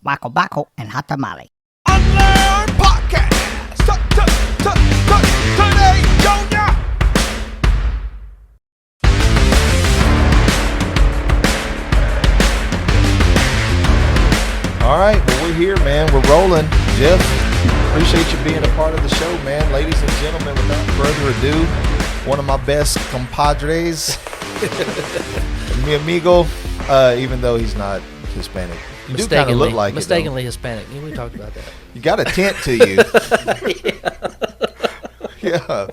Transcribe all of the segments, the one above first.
Wacko and hot tamale. UnLearned Podcast. Today, Junior. All right, well, we're here, man. We're rolling. Jeff, appreciate you being a part of the show, man. Ladies and gentlemen, without further ado, one of my best compadres, mi amigo, even though he's not Hispanic. You do kind of look like mistakenly Hispanic. We talked about that. You got a tint to you. Yeah.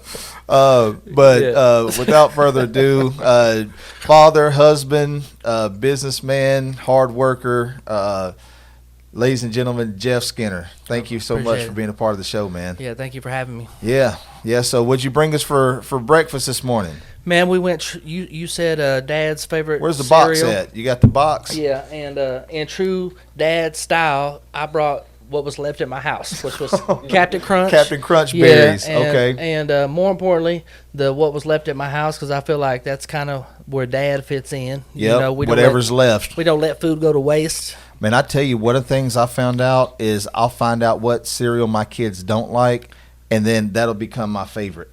Without further ado, father, husband, businessman, hard worker, ladies and gentlemen, Jeff Skinner. Thank you so much for being a part of the show, man. Yeah, thank you for having me. Yeah. So what'd you bring us for breakfast this morning? Man, we went. You said Dad's favorite. Where's the cereal. box at? You got the box? Yeah, and in true Dad style, I brought what was left at my house, which was Captain Crunch. Captain Crunch berries. And, okay. And more importantly, what was left at my house, because I feel like that's kind of where Dad fits in. Yeah. You know, Whatever's left. We don't let food go to waste. Man, I tell you, one of the things I found out is I'll find out what cereal my kids don't like, and then that'll become my favorite.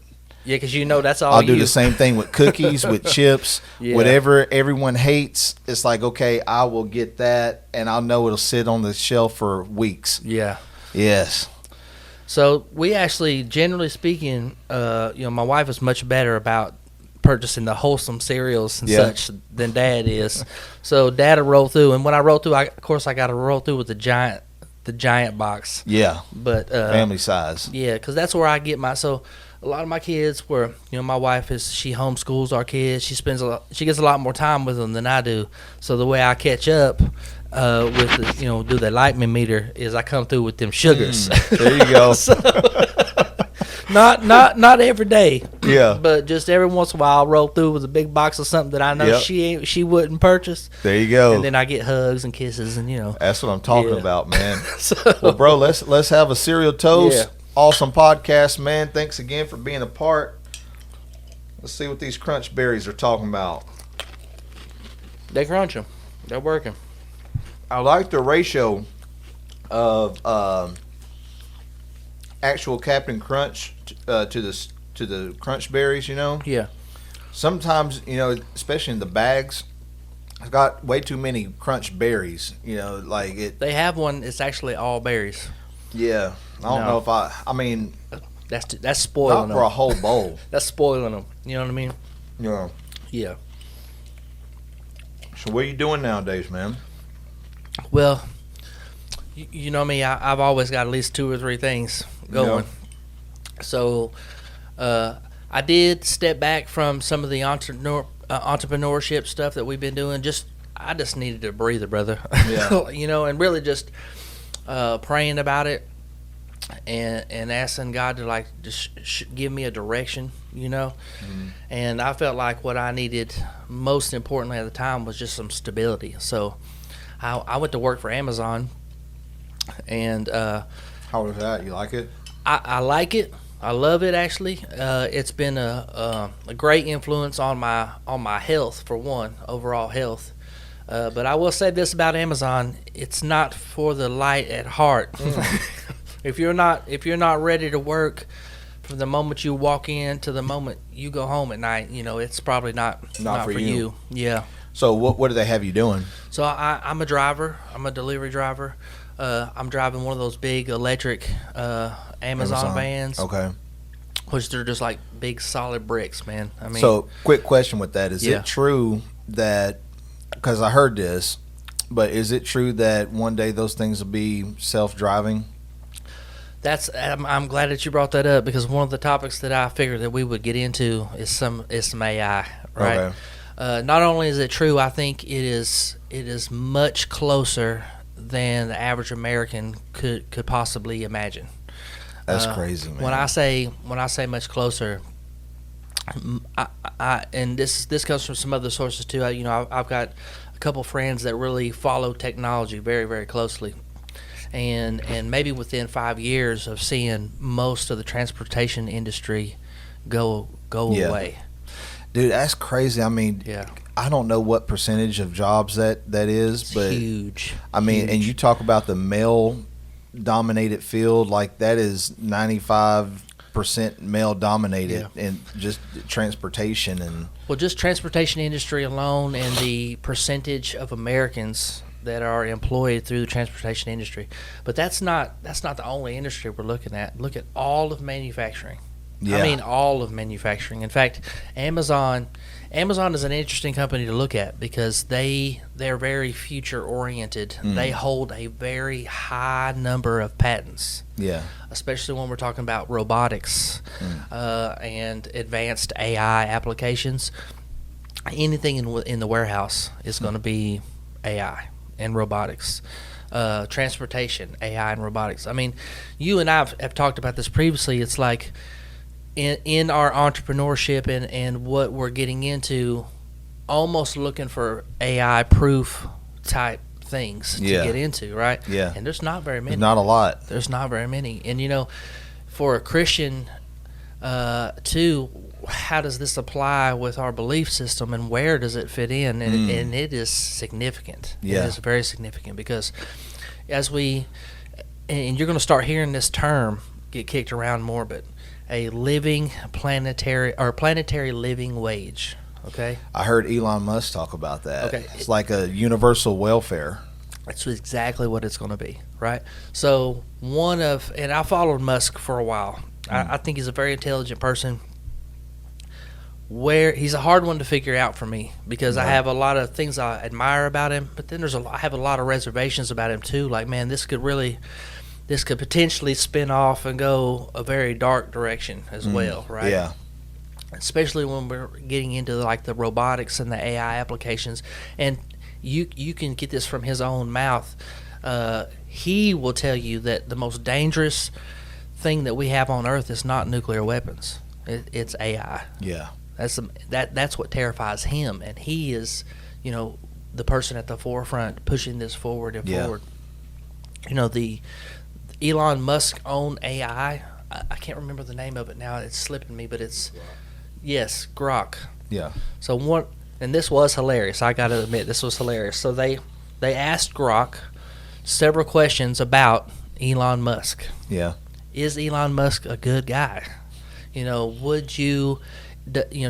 Yeah, because you know that's all I'll do the same thing with cookies, with chips, Yeah. whatever everyone hates. It's like, okay, I will get that, and I'll know it'll sit on the shelf for weeks. Yeah. Yes. So we actually, generally speaking, my wife is much better about purchasing the wholesome cereals and such than Dad is. So Dad will roll through, and when I roll through, I got to roll through with the giant box. Yeah. But Family size. Yeah, because that's where I get so a lot of my kids were, my wife she homeschools our kids. She gets a lot more time with them than I do. So the way I catch up with do the lightning meter is I come through with them sugars. There you go. So, not every day. Yeah. But just every once in a while I'll roll through with a big box of something that I know she wouldn't purchase. There you go. And then I get hugs and kisses and That's what I'm talking about, man. So, well, bro, let's have a cereal toast. Yeah. Awesome podcast, man. Thanks again for being a part. Let's see what these crunch berries are talking about. they crunch them. They're working. I like the ratio of actual Captain Crunch to the crunch berries. Yeah. Sometimes especially in the bags, it's got way too many crunch berries. Like it. They have one. It's actually all berries. Yeah. I don't know if I mean. That's spoiling not for them. a whole bowl. That's spoiling them. You know what I mean? Yeah. Yeah. So what are you doing nowadays, man? Well, you know me. I've always got at least 2 or 3 things going. Yeah. So, I did step back from some of the entrepreneurship stuff that we've been doing. I just needed a breather, brother. Yeah. And really just praying about it. And asking God to just give me a direction, And I felt like what I needed most importantly at the time was just some stability. So I went to work for Amazon, and How was that? You like it? I like it. I love it actually. It's been a great influence on my health, for one, overall health. But I will say this about Amazon: it's not for the light at heart. If you're not ready to work from the moment you walk in to the moment you go home at night, it's probably not for you. Yeah. So what do they have you doing? So I'm a driver. I'm a delivery driver. I'm driving one of those big electric Amazon vans. Okay. Which they're just like big solid bricks, man. I mean. So quick question with that: is Yeah. it true that? Because I heard this, but is it true that one day those things will be self-driving? I'm glad that you brought that up, because one of the topics that I figured that we would get into is some AI, right? Okay. Not only is it true, I think it is much closer than the average American could possibly imagine. That's crazy, man. When I say much closer, I and this comes from some other sources too. I've got a couple friends that really follow technology very, very closely. And maybe within 5 years of seeing most of the transportation industry go away. Dude, that's crazy. I mean, Yeah. I don't know what percentage of jobs that is, It's but huge. I mean, Huge. and you talk about the male dominated field, like that is 95% male dominated in just transportation and Well, just transportation industry alone, and the percentage of Americans that are employed through the transportation industry. But that's not the only industry we're looking at. Look at all of manufacturing. yeah. I mean, all of manufacturing. In fact, Amazon is an interesting company to look at because they're very future oriented. They hold a very high number of patents, yeah. especially when we're talking about robotics and advanced AI applications. Anything in the warehouse is going to be AI and robotics. Transportation, AI and robotics. I mean, you and I have talked about this previously. It's like in our entrepreneurship and what we're getting into, almost looking for AI proof type things to Yeah. get into, right? Yeah. And there's not very many. There's not a lot. There's not very many. And, you know, for a Christian, too, how does this apply with our belief system and where does it fit in? And it is significant. Yeah. It is very significant because and you're going to start hearing this term get kicked around more, but a living planetary living wage. Okay? I heard Elon Musk talk about that. Okay. It's like a universal welfare. That's exactly what it's going to be, right? So and I followed Musk for a while. I think he's a very intelligent person. He's a hard one to figure out for me because I have a lot of things I admire about him, but then I have a lot of reservations about him too. Like, man, this could potentially spin off and go a very dark direction as well, right? Yeah. Especially when we're getting into like the robotics and the AI applications, and you can get this from his own mouth. He will tell you that the most dangerous thing that we have on Earth is not nuclear weapons; it's AI. Yeah. That's what terrifies him, and he is, you know, the person at the forefront pushing this forward and forward. You know, the Elon Musk owned AI. I can't remember the name of it now. It's slipping me, but it's Grok. Yeah. So and this was hilarious. I got to admit, this was hilarious. So they asked Grok several questions about Elon Musk. Yeah. Is Elon Musk a good guy? You know,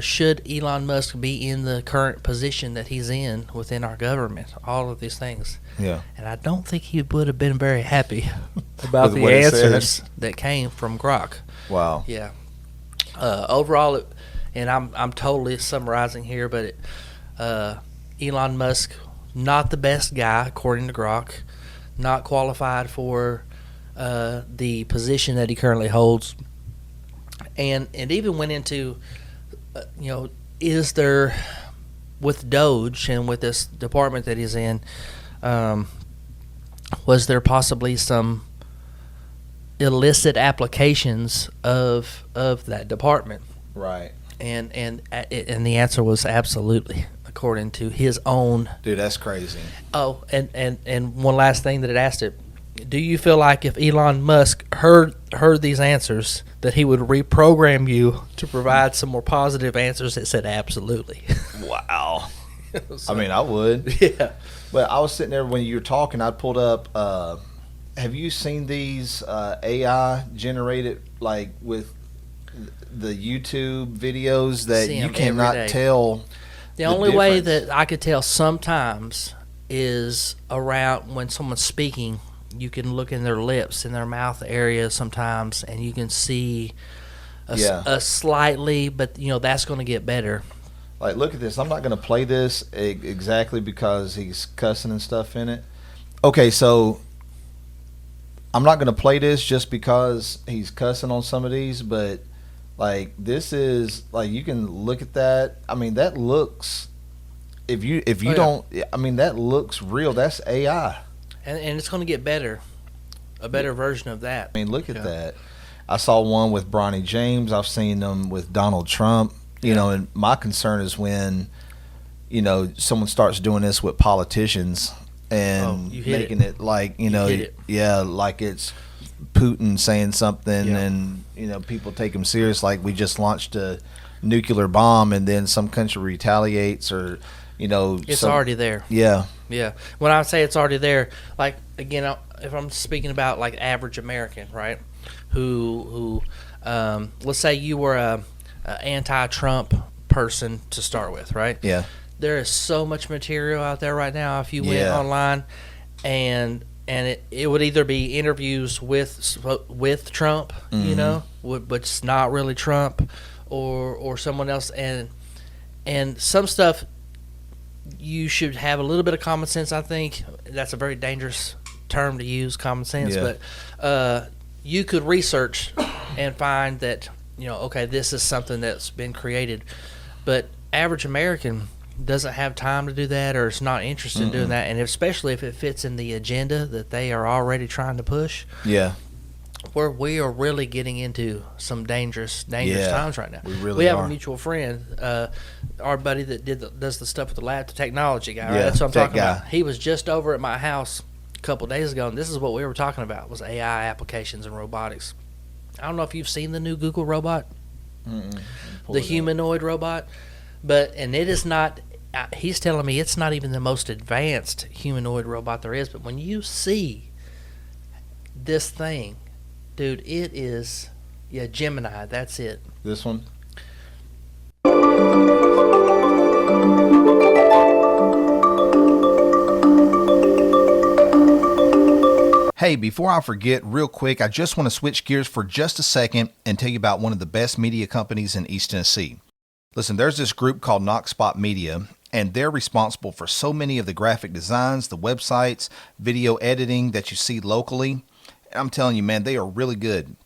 should Elon Musk be in the current position that he's in within our government? All of these things. Yeah. And I don't think he would have been very happy about With the what it said. answers that came from Grok. Wow. Yeah. Overall, and I'm totally summarizing here, but Elon Musk, not the best guy according to Grok, not qualified for the position that he currently holds, and even went into, is there, with Doge and with this department that he's in, was there possibly some illicit applications of that department? Right. And the answer was absolutely, according to his own. Dude, that's crazy. Oh, and one last thing that it asked it: do you feel like if Elon Musk heard these answers that he would reprogram you to provide some more positive answers? It said absolutely. Wow. So, I mean, I would. yeah. But I was sitting there when you were talking, I pulled up, have you seen these AI generated, like with the YouTube videos that See you 'em cannot every day. tell? The only way difference. that I could tell sometimes is around when someone's speaking. You can look in their lips, in their mouth area sometimes, and you can see a slightly, but that's going to get better. Like, look at this. I'm not going to play this exactly because he's cussing and stuff in it. Okay, so I'm not going to play this just because he's cussing on some of these, but like this is like you can look at that. I mean, that looks if you don't. I mean, that looks real. That's AI. And it's going to get better, a better version of that. I mean, look at that. I saw one with Bronny James. I've seen them with Donald Trump. You know, and my concern is when, someone starts doing this with politicians and making it like, like it's Putin saying something and, people take him serious like we just launched a nuclear bomb and then some country retaliates or, It's already there. Yeah. Yeah. When I say it's already there, like, again, if I'm speaking about like average American, right, who let's say you were a anti-Trump person to start with, right? Yeah. There is so much material out there right now. If you went online, and it would either be interviews with Trump, but it's not really Trump, or someone else, and some stuff. You should have a little bit of common sense. I think that's a very dangerous term to use, common sense. Yeah. But you could research and find that, okay, this is something that's been created. But average American doesn't have time to do that, or is not interested in doing that, and especially if it fits in the agenda that they are already trying to push. Yeah. Where we are really getting into some dangerous times right now. We have are. a mutual friend, our buddy that does the stuff with the lab, the technology guy. Right? Yeah, That's what I'm tech talking guy. about. He was just over at my house a couple of days ago, and this is what we were talking about: was AI applications and robotics. I don't know if you've seen the new Google robot, the humanoid robot, and it is not. He's telling me it's not even the most advanced humanoid robot there is. But when you see this thing, dude, it is, Gemini, that's it. This one? Hey, before I forget, real quick, I just want to switch gears for just a second and tell you about one of the best media companies in East Tennessee. Listen, there's this group called Knoxspot Media, and they're responsible for so many of the graphic designs, the websites, video editing that you see locally. I'm telling you, man, they are really good.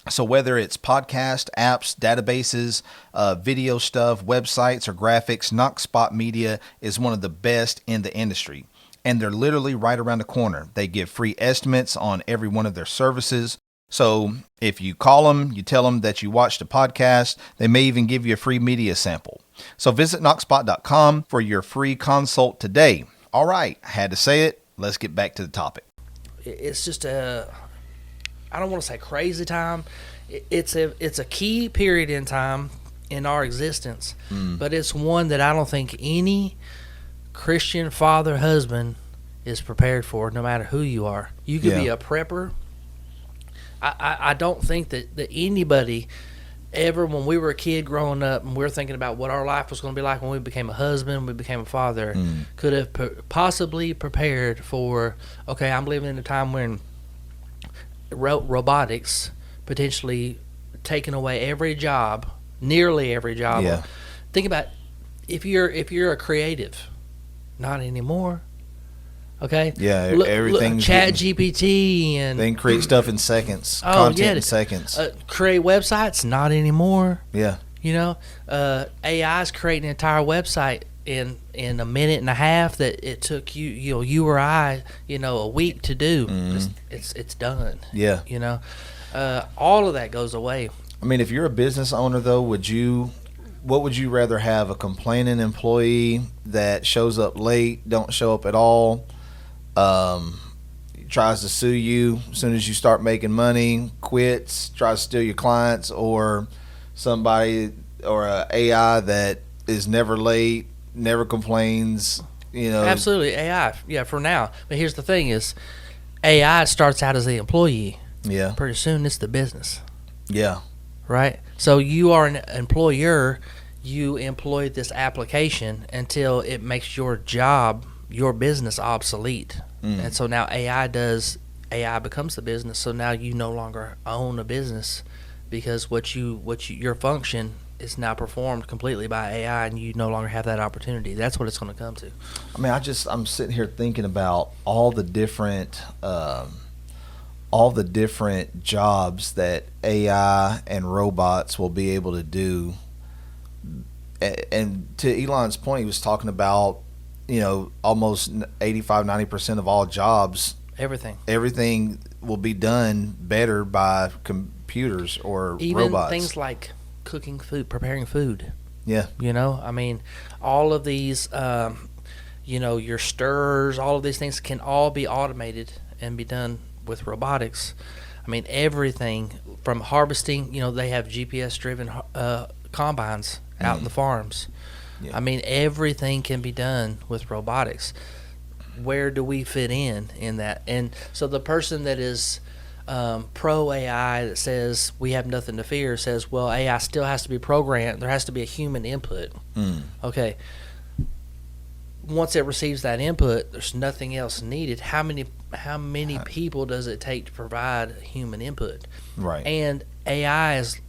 So whether it's podcast, apps, databases, video stuff, websites, or graphics, Knoxspot Media is one of the best in the industry. And they're literally right around the corner. They give free estimates on every one of their services. So if you call them, you tell them that you watched a podcast, they may even give you a free media sample. So visit Knoxspot.com for your free consult today. All right, I had to say it. Let's get back to the topic. It's just I don't want to say crazy time. It's a key period in time in our existence, but it's one that I don't think any Christian father, husband is prepared for, no matter who you are. You could be a prepper. I don't think that anybody ever, when we were a kid growing up and we were thinking about what our life was going to be like when we became a husband, we became a father, could have possibly prepared for, okay, I'm living in a time when robotics potentially taking away every job, nearly every job. Yeah. Think about if you're a creative, not anymore. Okay. Yeah, everything's Chat GPT and they can create stuff in seconds. Content in seconds. Create websites, not anymore. Yeah. AI is creating an entire website in a minute and a half that it took you or I, a week to do. It's done. Yeah. All of that goes away. I mean, if you're a business owner, though, what would you rather have? A complaining employee that shows up late, don't show up at all, tries to sue you as soon as you start making money, quits, tries to steal your clients, or somebody or a AI that is never late, never complains, Absolutely, AI. Yeah, for now. But here's the thing: is AI starts out as the employee. Yeah. Pretty soon, it's the business. Yeah. Right. So you are an employer. You employ this application until it makes your job, your business, obsolete. And so now AI becomes the business. So now you no longer own a business because your function is now performed completely by AI, and you no longer have that opportunity. That's what it's going to come to. I mean, I'm sitting here thinking about all the different jobs that AI and robots will be able to do. And to Elon's point, he was talking about, almost 85-90% of all jobs. Everything will be done better by computers or even robots. Things like cooking food, preparing food. Yeah. I mean, all of these, your stirrers, all of these things can all be automated and be done with robotics. I mean, everything from harvesting, they have GPS-driven combines out in the farms. Yeah. I mean, everything can be done with robotics. Where do we fit in that? And so the person that is pro AI that says we have nothing to fear says, well, AI still has to be programmed. There has to be a human input. Okay. Once it receives that input, there's nothing else needed. How many people does it take to provide human input? Right. And AI is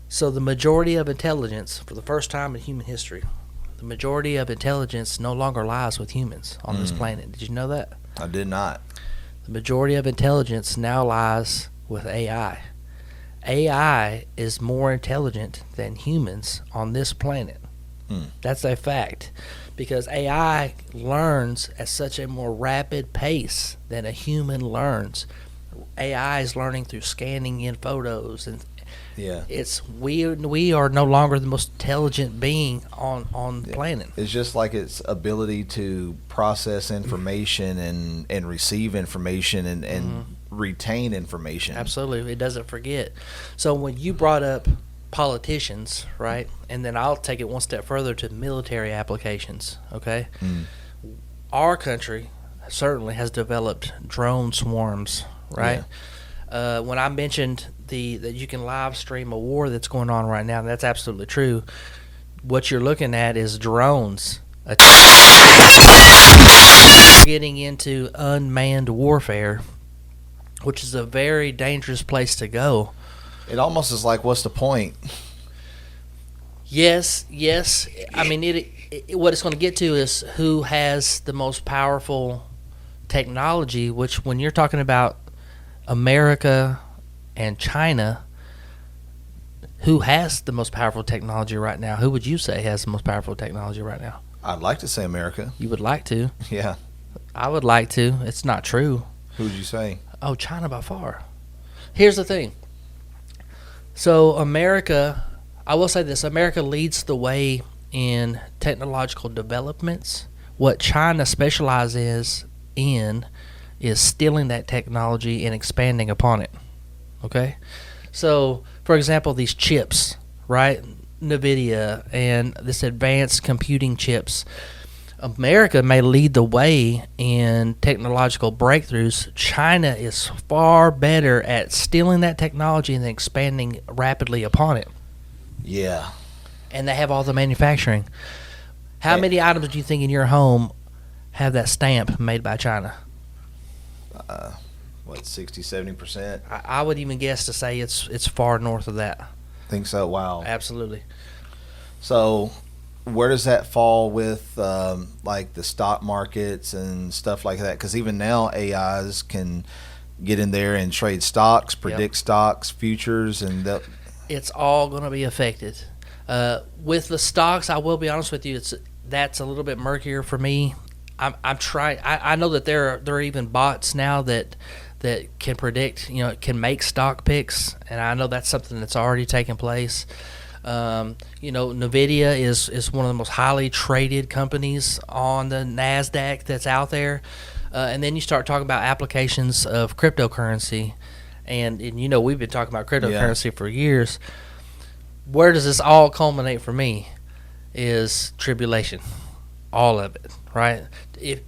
so the majority of intelligence for the first time in human history. The majority of intelligence no longer lies with humans on this planet. Did you know that? I did not. The majority of intelligence now lies with AI. AI is more intelligent than humans on this planet. That's a fact. Because AI learns at such a more rapid pace than a human learns. AI is learning through scanning in photos, and we are no longer the most intelligent being on the planet. It's just like its ability to process information and receive information and retain information. Absolutely, it doesn't forget. So when you brought up politicians, right, and then I'll take it one step further to military applications. Okay, our country certainly has developed drone swarms, right? When I mentioned that you can live stream a war that's going on right now, that's absolutely true. What you're looking at is drones getting into unmanned warfare, which is a very dangerous place to go. It almost is like, what's the point? Yes. I mean, what it's going to get to is who has the most powerful technology, which when you're talking about America and China, who has the most powerful technology right now? Who would you say has the most powerful technology right now? I'd like to say America. You would like to. Yeah. I would like to. It's not true. Who would you say? Oh, China by far. Here's the thing. So America, I will say this, America leads the way in technological developments. What China specializes in is stealing that technology and expanding upon it. Okay? So, for example, these chips, right? NVIDIA and this advanced computing chips. America may lead the way in technological breakthroughs. China is far better at stealing that technology and expanding rapidly upon it. Yeah. And they have all the manufacturing. How many items do you think in your home have that stamp made by China? 60, 70%? I would even guess to say it's far north of that. Think so? Wow. Absolutely. So where does that fall with like the stock markets and stuff like that? Because even now AIs can get in there and trade stocks, predict stocks, futures, and it's all going to be affected. With the stocks, I will be honest with you, that's a little bit murkier for me. I'm trying. I know that there are even bots now that can predict, can make stock picks, and I know that's something that's already taken place. NVIDIA is one of the most highly traded companies on the NASDAQ that's out there. And then you start talking about applications of cryptocurrency. And we've been talking about cryptocurrency for years. Where does this all culminate for me is tribulation. All of it, right?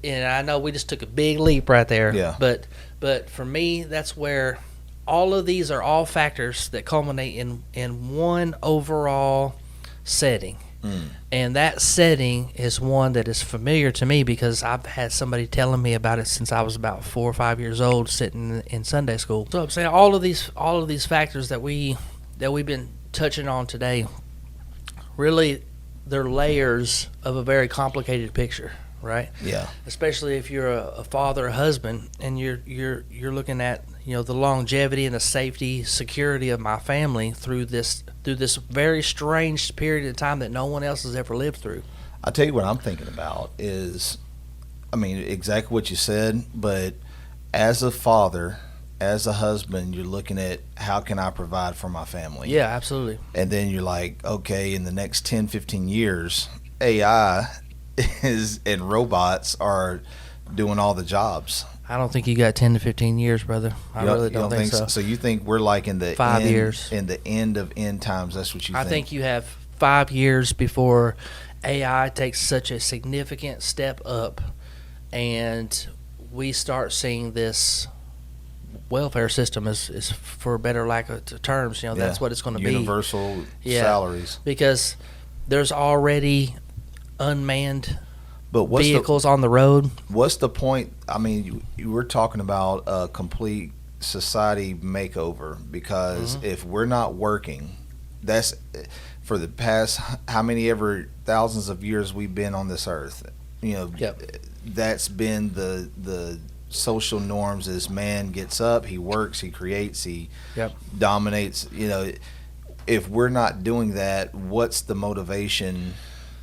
And I know we just took a big leap right there. Yeah. But for me, that's where all of these are all factors that culminate in one overall setting. And that setting is one that is familiar to me because I've had somebody telling me about it since I was about 4 or 5 years old, sitting in Sunday school. So I'm saying all of these factors that we've been touching on today, really they're layers of a very complicated picture, right? Yeah. Especially if you're a father, a husband, and you're looking at the longevity and the safety, security of my family through this very strange period of time that no one else has ever lived through. I'll tell you what I'm thinking about is, exactly what you said, but as a father, as a husband, you're looking at how can I provide for my family? Yeah, absolutely. And then you're like, okay, in the next 10, 15 years, AI and robots are doing all the jobs. I don't think you got 10 to 15 years, brother. I really don't think so. So you think we're like in the 5 years. In the end of end times, that's what you think? I think you have 5 years before AI takes such a significant step up, and we start seeing this welfare system is for better lack of terms, that's what it's going to be. Universal salaries. Because there's already unmanned But what's vehicles on the road. What's the point? I mean, you were talking about a complete society makeover, because if we're not working, that's for the past how many ever thousands of years we've been on this earth. That's been the social norms. Is man gets up, he works, he creates, he dominates. If we're not doing that, what's the motivation?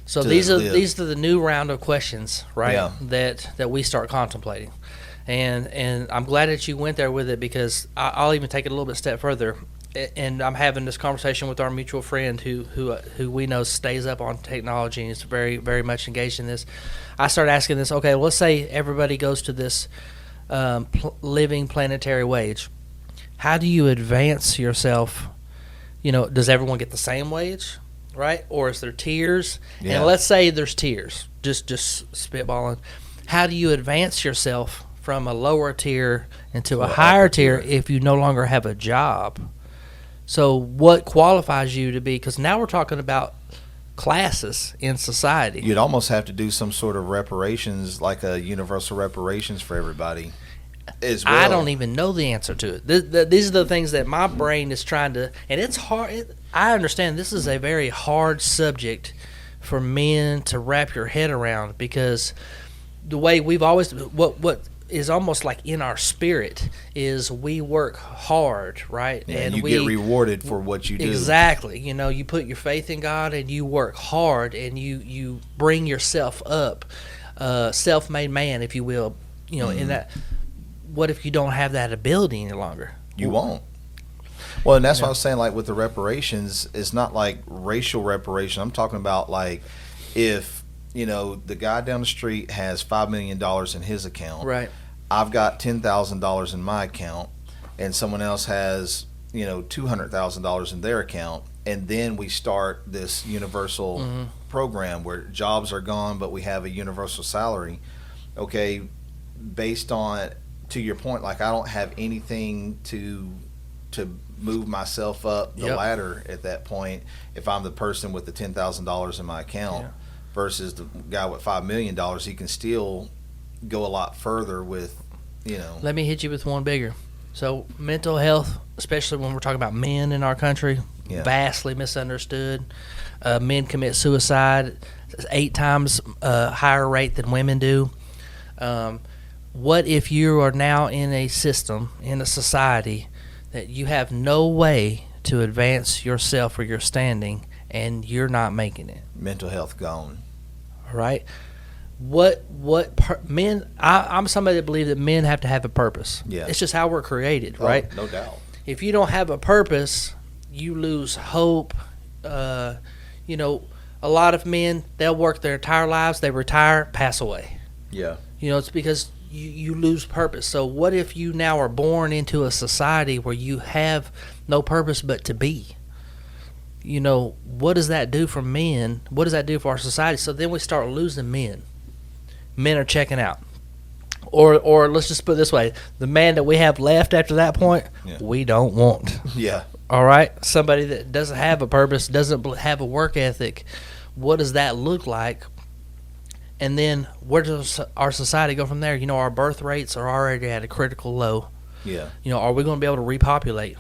So these are the new round of questions, right? Yeah. That we start contemplating, and I'm glad that you went there with it, because I'll even take it a little bit step further. And I'm having this conversation with our mutual friend who we know stays up on technology and is very, very much engaged in this. I started asking this. Okay, let's say everybody goes to this living planetary wage. How do you advance yourself? Does everyone get the same wage, right? Or is there tiers? Yeah. And let's say there's tiers. Just spitballing. How do you advance yourself from a lower tier into a higher tier if you no longer have a job? So what qualifies you to be? Because now we're talking about classes in society. You'd almost have to do some sort of reparations, like a universal reparations for everybody as well. I don't even know the answer to it. These are the things that my brain is trying to, and it's hard. I understand this is a very hard subject for men to wrap your head around, because the way we've always, what is almost like in our spirit is we work hard, right? Yeah, and you get rewarded for what you do. Exactly. You put your faith in God and you work hard and you bring yourself up, self-made man, if you will. In that, what if you don't have that ability any longer? You won't. Well, and that's what I was saying, like with the reparations, it's not like racial reparation. I'm talking about like if the guy down the street has $5 million in his account. Right. I've got $10,000 in my account, and someone else has, $200,000 in their account, and then we start this universal program where jobs are gone, but we have a universal salary. Okay, based on, to your point, like I don't have anything to move myself up the ladder at that point if I'm the person with the $10,000 in my account. Yeah. Versus the guy with $5 million, he can still go a lot further with, Let me hit you with one bigger. So mental health, especially when we're talking about men in our country, vastly misunderstood. Men commit suicide 8 times higher rate than women do. What if you are now in a system, in a society, that you have no way to advance yourself or your standing, and you're not making it? Mental health gone. Right? Men? I'm somebody that believes that men have to have a purpose. Yeah. It's just how we're created, right? No doubt. If you don't have a purpose, you lose hope. A lot of men, they'll work their entire lives, they retire, pass away. Yeah. It's because you lose purpose. So what if you now are born into a society where you have no purpose but to be? What does that do for men? What does that do for our society? So then we start losing men. Men are checking out. Or let's just put it this way. The man that we have left after that point, we don't want. Yeah. All right? Somebody that doesn't have a purpose, doesn't have a work ethic. What does that look like? And then where does our society go from there? Our birth rates are already at a critical low. Yeah. Are we going to be able to repopulate?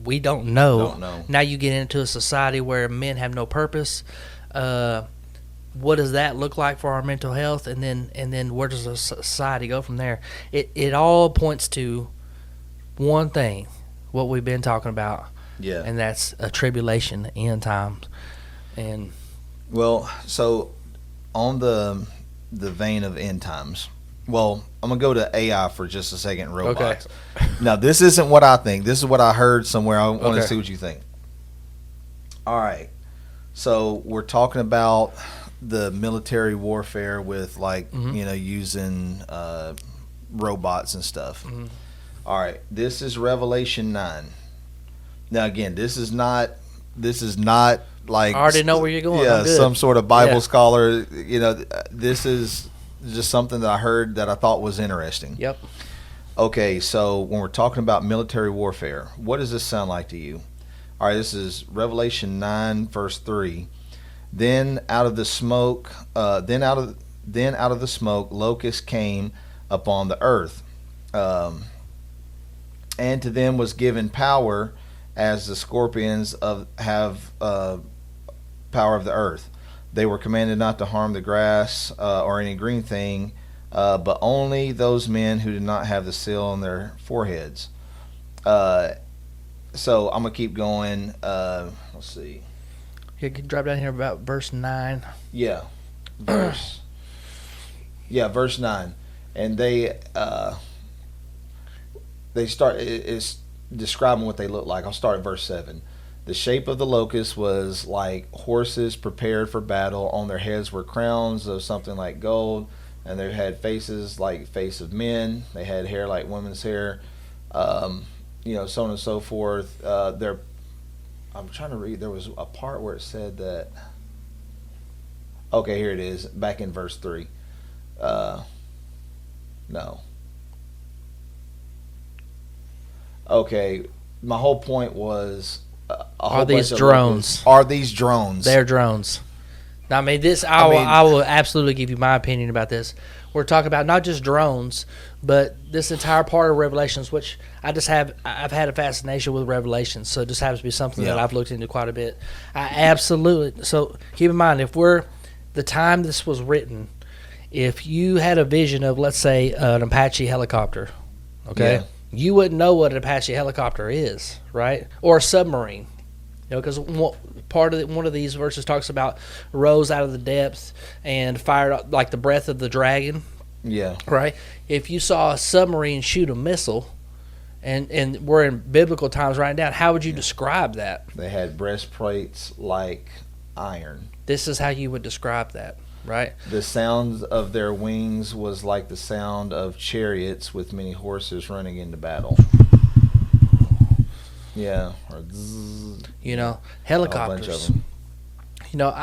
We don't know. Don't know. Now you get into a society where men have no purpose. What does that look like for our mental health? And then where does the society go from there? It all points to one thing, what we've been talking about. Yeah. And that's a tribulation, end times. And so on the vein of end times, I'm going to go to AI for just a second, robots. Okay. Now, this isn't what I think. This is what I heard somewhere. I want to see what you think. All right. So we're talking about the military warfare with, using robots and stuff. Mm-hmm. All right. This is Revelation 9. Now, again, this is not like I already know where you're going. Yeah, I'm good. some sort of Bible Yeah. scholar. This is just something that I heard that I thought was interesting. Yep. Okay, so when we're talking about military warfare, what does this sound like to you? All right, this is Revelation 9, verse 3. Then out of the smoke, locusts came upon the earth, and to them was given power, as the scorpions have power of the earth. They were commanded not to harm the grass or any green thing, but only those men who did not have the seal on their foreheads. So I'm gonna keep going. Let's see. You can drop down here about verse 9. Yeah, verse 9, and they start. It's describing what they look like. I'll start at verse 7. The shape of the locust was like horses prepared for battle. On their heads were crowns of something like gold, and they had faces like face of men. They had hair like women's hair, so on and so forth. I'm trying to read. There was a part where it said that. Okay, here it is. Back in verse 3. No. Okay, my whole point was. Are these drones? Are these drones? They're drones. Now, I mean, I will absolutely give you my opinion about this. We're talking about not just drones, but this entire part of Revelations, which I've had a fascination with Revelations, so it just happens to be something that I've looked into quite a bit. So keep in mind, the time this was written, if you had a vision of, let's say, an Apache helicopter, okay? Yeah. You wouldn't know what an Apache helicopter is, right? Or a submarine, because one of these verses talks about rose out of the depths and fired like the breath of the dragon. Yeah. Right? If you saw a submarine shoot a missile, and we're in biblical times right now, how would you describe that? They had breastplates like iron. This is how you would describe that. Right. The sound of their wings was like the sound of chariots with many horses running into battle. Yeah. Or zzz, helicopters. A bunch of them.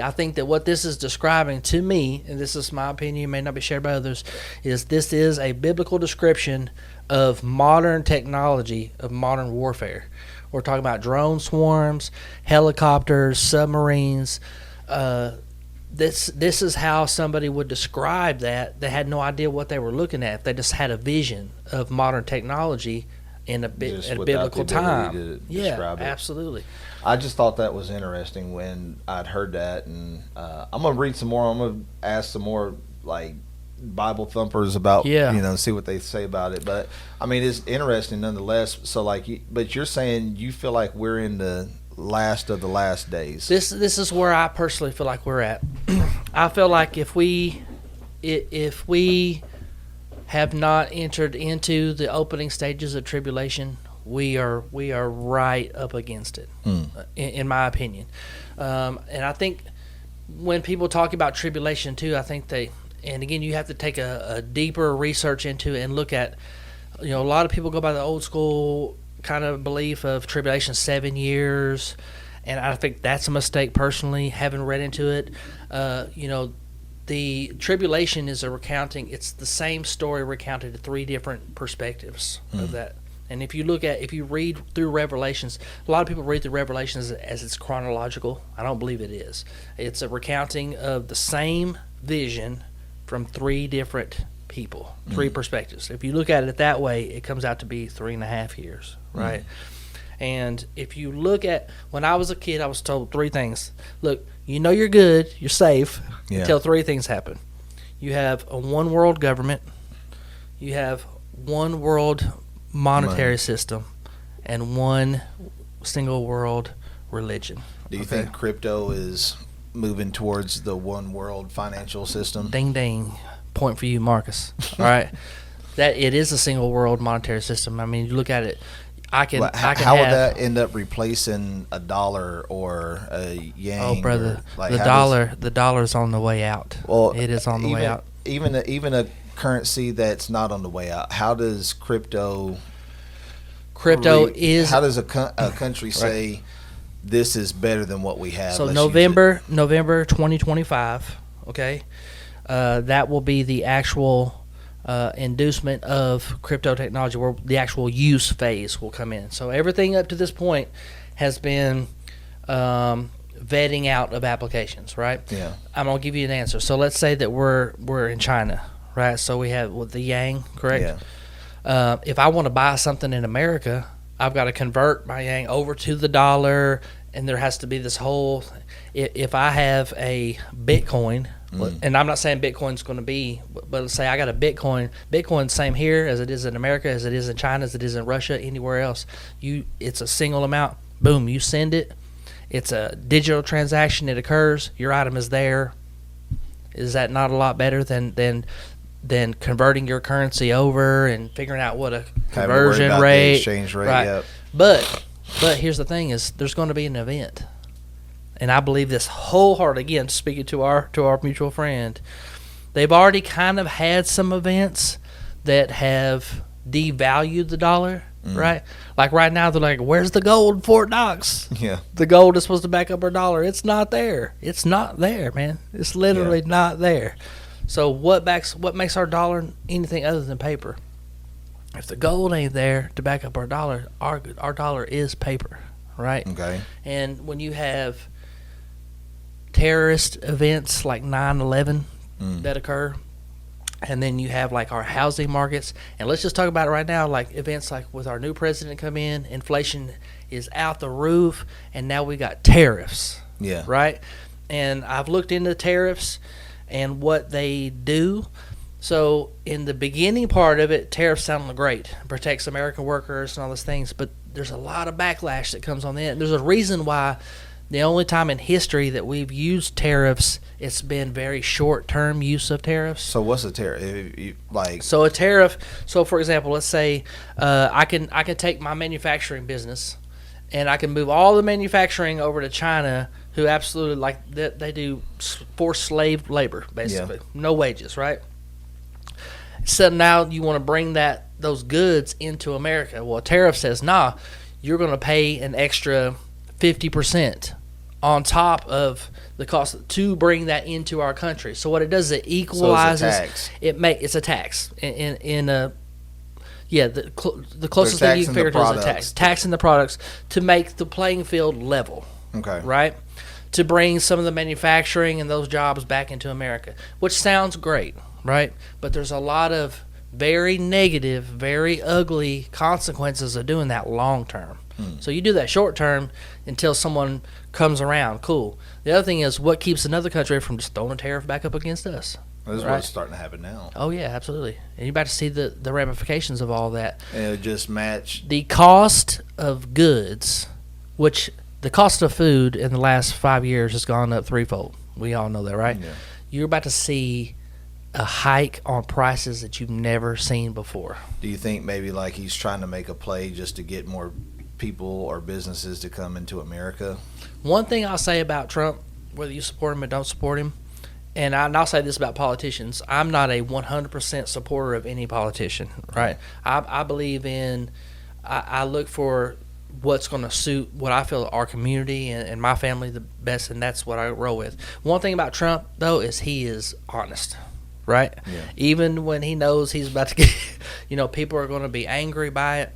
I think that what this is describing to me, and this is my opinion, may not be shared by others, is this is a biblical description of modern technology, of modern warfare. We're talking about drone swarms, helicopters, submarines. This is how somebody would describe that. They had no idea what they were looking at. They just had a vision of modern technology in at a biblical time. Yeah, absolutely. I just thought that was interesting when I'd heard that, and I'm gonna read some more. I'm gonna ask some more like Bible thumpers about see what they say about it. But I mean, it's interesting nonetheless. So but you're saying you feel like we're in the last of the last days. This is where I personally feel like we're at. I feel like if we have not entered into the opening stages of tribulation, we are right up against it, in my opinion. And I think when people talk about tribulation too, I think and again, you have to take a deeper research into it and look at, a lot of people go by the old school kind of belief of tribulation 7 years, and I think that's a mistake personally. Haven't read into it. The tribulation is it's the same story recounted at 3 different perspectives of that. And if you read through Revelations, a lot of people read through Revelations as it's chronological. I don't believe it is. It's a recounting of the same vision from 3 different people, 3 perspectives. If you look at it that way, it comes out to be 3.5 years, right? And if you look at, when I was a kid, I was told 3 things. Look, you're good, you're safe, until 3 things happen. You have a one world government, you have one world monetary system, and one single world religion. Do you think crypto is moving towards the one world financial system? Ding ding. Point for you, Marcus. All right. That it is a single world monetary system. I mean, you look at it. How would that end up replacing a dollar or a yang? Oh, brother, the dollar's on the way out. Well, it is on the way out. Even a currency that's not on the way out. How does crypto? How does a country say, this is better than what we have. So Let's November 2025, okay, that will be the actual inducement of crypto technology, where the actual use phase will come in. So everything up to this point has been vetting out of applications, right? Yeah. I'm gonna give you an answer. So let's say that we're in China, right? So we have the yang, correct? Yeah. If I want to buy something in America, I've got to convert my yang over to the dollar, and there has to be this whole. If I have a Bitcoin, and I'm not saying Bitcoin's going to be, but let's say I got a Bitcoin. Bitcoin's same here as it is in America, as it is in China, as it is in Russia, anywhere else. It's a single amount. Boom, you send it. It's a digital transaction. It occurs. Your item is there. Is that not a lot better than converting your currency over and figuring out what a conversion rate, exchange rate, right? Yep. But here's the thing: is there's going to be an event, and I believe this wholeheartedly. Again, speaking to our mutual friend, they've already kind of had some events that have devalued the dollar, right? Like right now, they're like, "Where's the gold in Fort Knox?" Yeah. The gold is supposed to back up our dollar. It's not there. It's not there, man. It's literally not there. So what makes our dollar anything other than paper? If the gold ain't there to back up our dollar, our dollar is paper, right? Okay. And when you have terrorist events like 9/11 that occur, and then you have like our housing markets, and let's just talk about it right now, like events like with our new president come in, inflation is out the roof, and now we got tariffs. Yeah. Right? And I've looked into tariffs and what they do. So in the beginning part of it, tariffs sound great. It protects American workers and all those things, but there's a lot of backlash that comes on that. There's a reason why the only time in history that we've used tariffs, it's been very short-term use of tariffs. So what's a tariff? So a tariff. So for example, let's say I can take my manufacturing business, and I can move all the manufacturing over to China, who absolutely they do forced slave labor, basically, no wages, right? So now you want to bring those goods into America. Well, a tariff says, nah, you're going to pay an extra 50% on top of the cost to bring that into our country. So what it does is it equalizes. So it's a tax. It's a tax the closest thing you can figure to is a tax. Taxing the products to make the playing field level. Okay. Right? To bring some of the manufacturing and those jobs back into America, which sounds great, right? But there's a lot of very negative, very ugly consequences of doing that long term. So you do that short term until someone comes around. Cool. The other thing is, what keeps another country from just throwing a tariff back up against us? This is what's starting to happen now. Oh, yeah, absolutely. And you're about to see the ramifications of all that. And it'll just match. The cost of goods, which the cost of food in the last 5 years has gone up threefold. We all know that, right? Yeah. You're about to see a hike on prices that you've never seen before. Do you think maybe like he's trying to make a play just to get more people or businesses to come into America? One thing I'll say about Trump, whether you support him or don't support him, and I'll say this about politicians, I'm not a 100% supporter of any politician, right? I believe I look for what's going to suit what I feel our community and my family the best, and that's what I roll with. One thing about Trump, though, is he is honest, right? Yeah. Even when he knows he's about to get, people are going to be angry by it,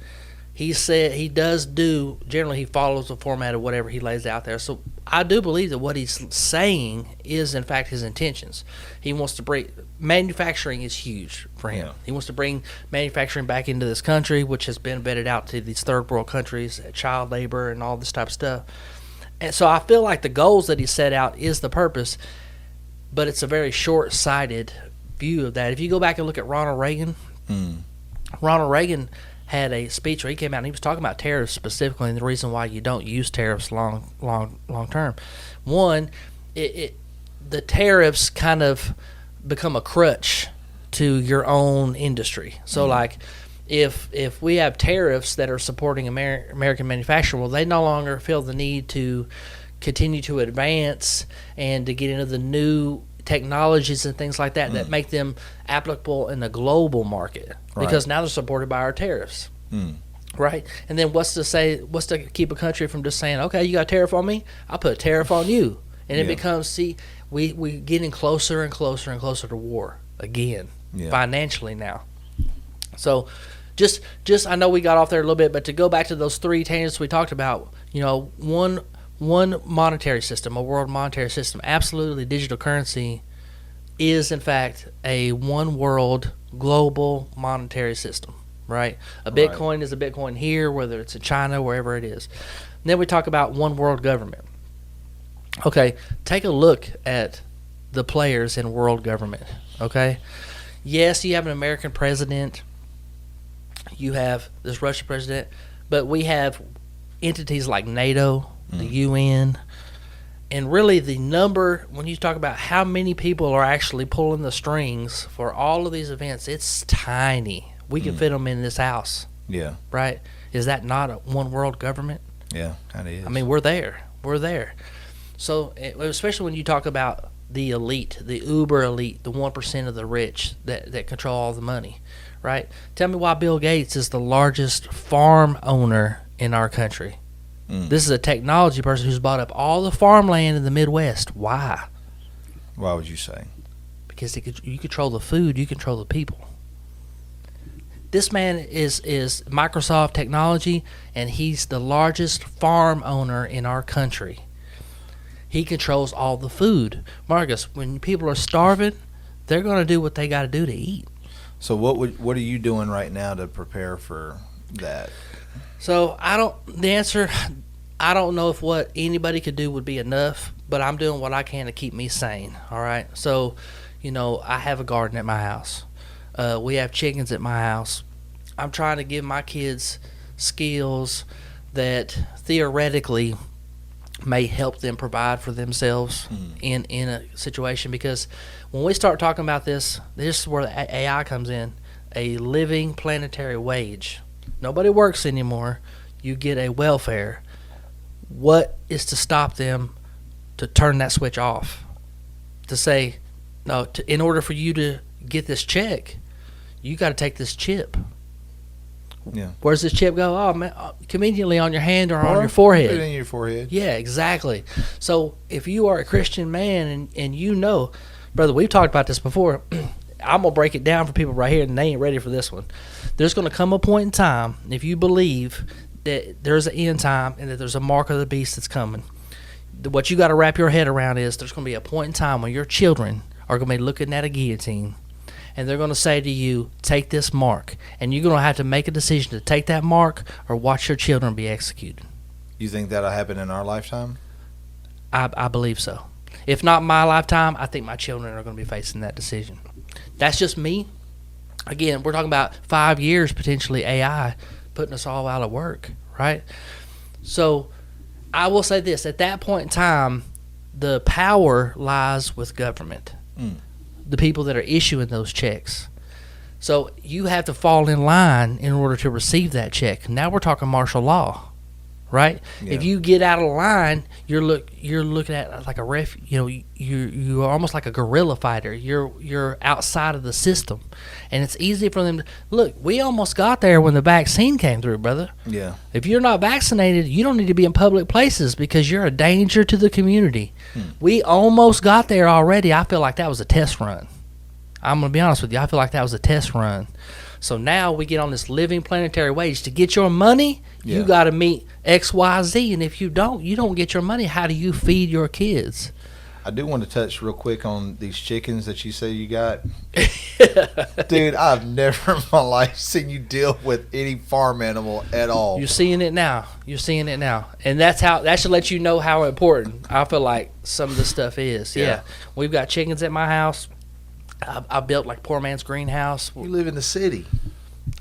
he said he generally he follows the format of whatever he lays out there. So I do believe that what he's saying is, in fact, his intentions. He wants to bring manufacturing is huge for him. Yeah. He wants to bring manufacturing back into this country, which has been vetted out to these third world countries, child labor and all this type of stuff. And so I feel like the goals that he set out is the purpose, but it's a very short-sighted view of that. If you go back and look at Ronald Reagan, Ronald Reagan had a speech where he came out and he was talking about tariffs specifically, and the reason why you don't use tariffs long term. One, the tariffs kind of become a crutch to your own industry. So like if we have tariffs that are supporting American manufacturing, well, they no longer feel the need to continue to advance and to get into the new technologies and things like that that make them applicable in the global market, because now they're supported by our tariffs. Right? And then what's to keep a country from just saying, okay, you got a tariff on me, I'll put a tariff on you. And it becomes, we getting closer and closer and closer to war again, financially now. So just I know we got off there a little bit, but to go back to those three tangents we talked about, one monetary system, a world monetary system, absolutely digital currency is in fact a one world global monetary system, right? A Bitcoin is a Bitcoin here, whether it's in China, wherever it is. And then we talk about one world government. Okay, take a look at the players in world government, okay? Yes, you have an American president, you have this Russian president, but we have entities like NATO, the UN, and really the number, when you talk about how many people are actually pulling the strings for all of these events, it's tiny. We can fit them in this house. Yeah. Right? Is that not a one world government? Yeah, kind of is. I mean, we're there. We're there. So, especially when you talk about the elite, the uber elite, the 1% of the rich that control all the money, right? Tell me why Bill Gates is the largest farm owner in our country. This is a technology person who's bought up all the farmland in the Midwest. Why? Why would you say? Because you control the food, you control the people. This man is Microsoft technology, and he's the largest farm owner in our country. He controls all the food. Marcus, when people are starving, they're going to do what they got to do to eat. So what are you doing right now to prepare for that? So I don't know if what anybody could do would be enough, but I'm doing what I can to keep me sane. All right. So, I have a garden at my house. We have chickens at my house. I'm trying to give my kids skills that theoretically may help them provide for themselves in a situation, because when we start talking about this is where the AI comes in. A living planetary wage. Nobody works anymore. You get a welfare. What is to stop them to turn that switch off? To say, no, in order for you to get this check, you got to take this chip. Yeah. Where's this chip go? Oh, man, conveniently on your hand or on your forehead. Put it in your forehead. Yeah, exactly. So if you are a Christian man and brother, we've talked about this before. I'm going to break it down for people right here, and they ain't ready for this one. There's going to come a point in time, if you believe that there's an end time and that there's a mark of the beast that's coming, what you got to wrap your head around is there's going to be a point in time when your children are going to be looking at a guillotine, and they're going to say to you, take this mark. And you're going to have to make a decision to take that mark or watch your children be executed. You think that'll happen in our lifetime? I believe so. If not my lifetime, I think my children are going to be facing that decision. That's just me. Again, we're talking about 5 years, potentially AI, putting us all out of work, right? So I will say this. At that point in time, the power lies with government, the people that are issuing those checks. So you have to fall in line in order to receive that check. Now we're talking martial law, right? Yeah. If you get out of line, you're looking at like a you're almost like a guerrilla fighter. You're outside of the system, and it's easy for them to look. We almost got there when the vaccine came through, brother. Yeah. If you're not vaccinated, you don't need to be in public places because you're a danger to the community. We almost got there already. I feel like that was a test run. I'm going to be honest with you. I feel like that was a test run. So now we get on this living planetary wage. To get your money, you got to meet X, Y, Z. And if you don't get your money, how do you feed your kids? I do want to touch real quick on these chickens that you say you got. Dude, I've never in my life seen you deal with any farm animal at all. You're seeing it now. And that should let you know how important I feel like some of this stuff is. Yeah. We've got chickens at my house. I built like poor man's greenhouse. You live in the city.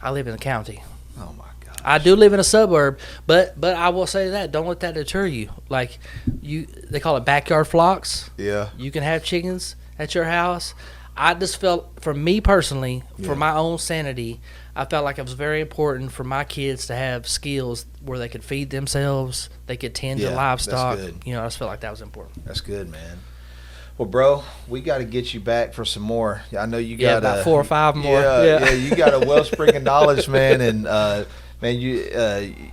I live in the county. Oh my God. I do live in a suburb, but I will say that don't let that deter you. Like they call it backyard flocks. Yeah. You can have chickens at your house. I just felt, for me personally, for my own sanity, I felt like it was very important for my kids to have skills where they could feed themselves, they could tend to livestock. That's good. I just felt like that was important. That's good, man. Well, bro, we got to get you back for some more. I know you got about 4 or 5 more. Yeah, you got a wellspring of knowledge, man, and Man,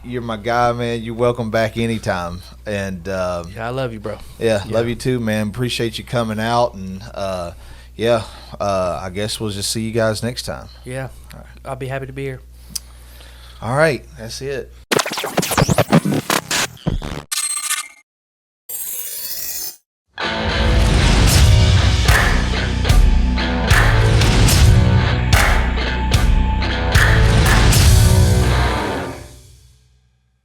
you're my guy, man. You're welcome back anytime. And Yeah, I love you, bro. yeah, love you too, man. Appreciate you coming out. And I guess we'll just see you guys next time. Yeah, I'll be happy to be here. All right, that's it.